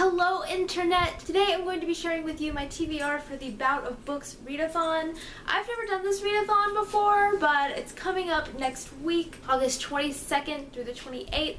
Hello Internet! Today I'm going to be sharing with you my TBR for the Bout of Books readathon. I've never done this readathon before, but it's coming up next week, August 22nd through the 28th.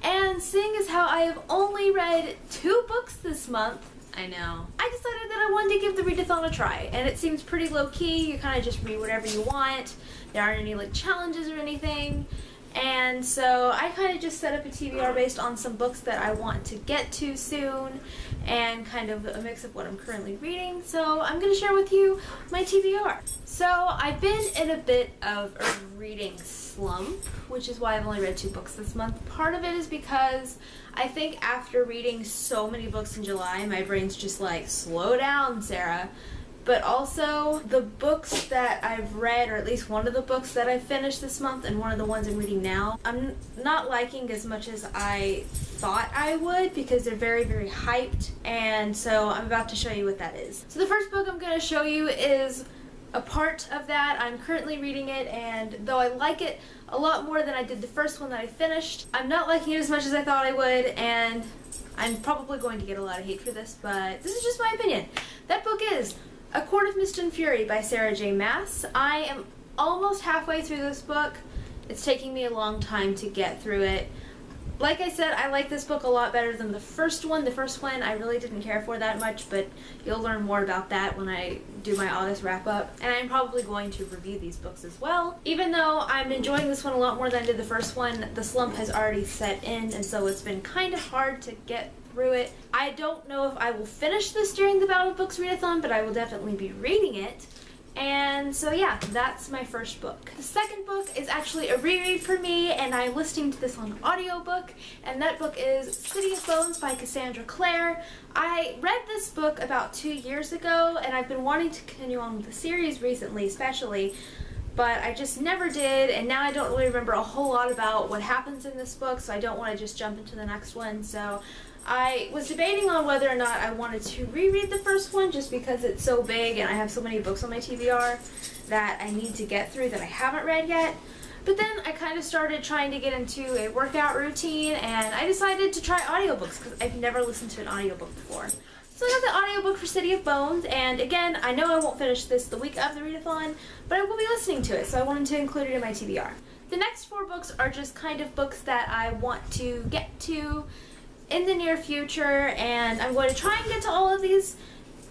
And seeing as how I have only read 2 books this month, I know, I decided that I wanted to give the readathon a try. And it seems pretty low-key, you kind of just read whatever you want. There aren't any like challenges or anything. And so I kind of just set up a TBR based on some books that I want to get to soon and kind of a mix of what I'm currently reading. So I'm going to share with you my TBR. So I've been in a bit of a reading slump, which is why I've only read 2 books this month. Part of it is because I think after reading so many books in July, my brain's just like, slow down, Sarah. But also, the books that I've read, or at least one of the books that I've finished this month and one of the ones I'm reading now, I'm not liking as much as I thought I would because they're very, very hyped. And so I'm about to show you what that is. So the first book I'm going to show you is a part of that. I'm currently reading it, and though I like it a lot more than I did the first one that I finished, I'm not liking it as much as I thought I would, and I'm probably going to get a lot of hate for this, but this is just my opinion. That book is A Court of Mist and Fury by Sarah J. Maas. I am almost halfway through this book. It's taking me a long time to get through it. Like I said, I like this book a lot better than the first one. The first one I really didn't care for that much, but you'll learn more about that when I do my August wrap-up. And I'm probably going to review these books as well. Even though I'm enjoying this one a lot more than I did the first one, the slump has already set in, and so it's been kind of hard to get through it. I don't know if I will finish this during the Bout of Books readathon, but I will definitely be reading it. And so yeah, that's my first book. The second book is actually a reread for me, and I'm listening to this on audiobook, and that book is City of Bones by Cassandra Clare. I read this book about 2 years ago, and I've been wanting to continue on with the series recently especially, but I just never did, and now I don't really remember a whole lot about what happens in this book, so I don't want to just jump into the next one. So I was debating on whether or not I wanted to reread the first one just because it's so big and I have so many books on my TBR that I need to get through that I haven't read yet. But then I kind of started trying to get into a workout routine, and I decided to try audiobooks because I've never listened to an audiobook before. So I got the audiobook for City of Bones, and again, I know I won't finish this the week of the readathon, but I will be listening to it, so I wanted to include it in my TBR. The next 4 books are just kind of books that I want to get to in the near future, and I'm going to try and get to all of these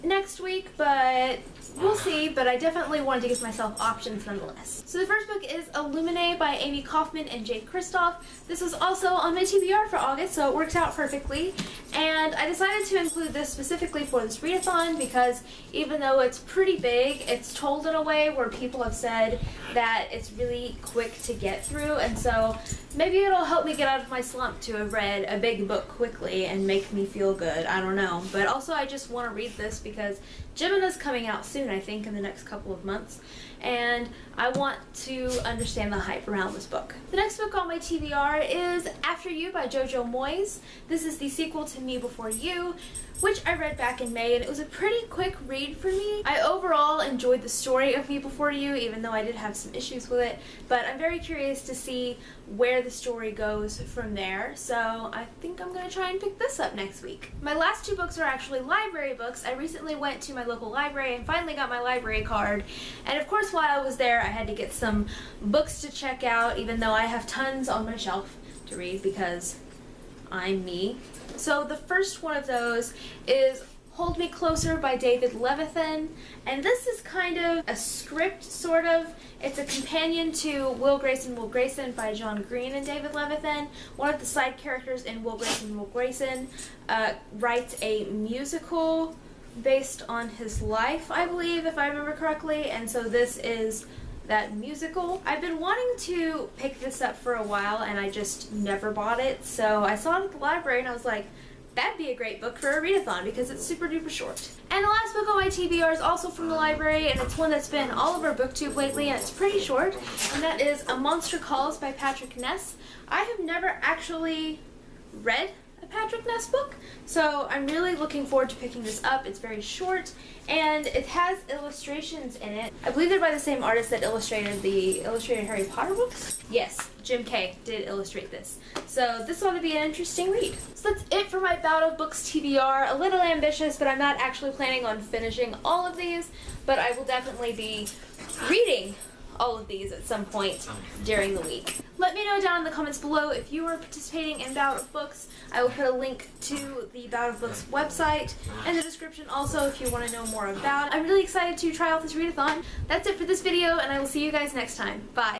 next week, but we'll see. But I definitely wanted to give myself options nonetheless. So the first book is Illuminated by Amie, Kaufman, and Kristoff. This was also on my TBR for August, so it worked out perfectly. And I decided to include this specifically for this readathon because even though it's pretty big, it's told in a way where people have said that it's really quick to get through, and so maybe it'll help me get out of my slump to have read a big book quickly and make me feel good. I don't know. But also I just want to read this because Jimina's coming out soon, I think, in the next couple of months, and I want to understand the hype around this book. The next book on my TBR is After You by Jojo Moyes. This is the sequel to Me Before You, which I read back in May, and it was a pretty quick read for me. I overall enjoyed the story of Me Before You, even though I did have some issues with it, but I'm very curious to see where the story goes from there, so I think I'm going to try and pick this up next week. My last 2 books are actually library books. I recently went to my local library and finally got my library card, and of course while I was there I had to get some books to check out, even though I have tons on my shelf to read because I'm me. So the first one of those is Hold Me Closer by David Levithan, and this is kind of a script, sort of. It's a companion to Will Grayson, Will Grayson by John Green and David Levithan. One of the side characters in Will Grayson, Will Grayson writes a musical based on his life, I believe, if I remember correctly, and so this is that musical. I've been wanting to pick this up for a while and I just never bought it, so I saw it at the library and I was like, that'd be a great book for a readathon because it's super duper short. And the last book on my TBR is also from the library, and it's one that's been all over BookTube lately, and it's pretty short, and that is A Monster Calls by Patrick Ness. I have never actually read a Patrick Ness book. So I'm really looking forward to picking this up. It's very short and it has illustrations in it. I believe they're by the same artist that illustrated the illustrated Harry Potter books. Yes, Jim Kay did illustrate this. So this ought to be an interesting read. So that's it for my Bout of Books TBR. A little ambitious, but I'm not actually planning on finishing all of these, but I will definitely be reading all of these at some point during the week. Let me know down in the comments below if you are participating in Bout of Books. I will put a link to the Bout of Books website in the description also if you want to know more about it. I'm really excited to try out this readathon. That's it for this video, and I will see you guys next time. Bye!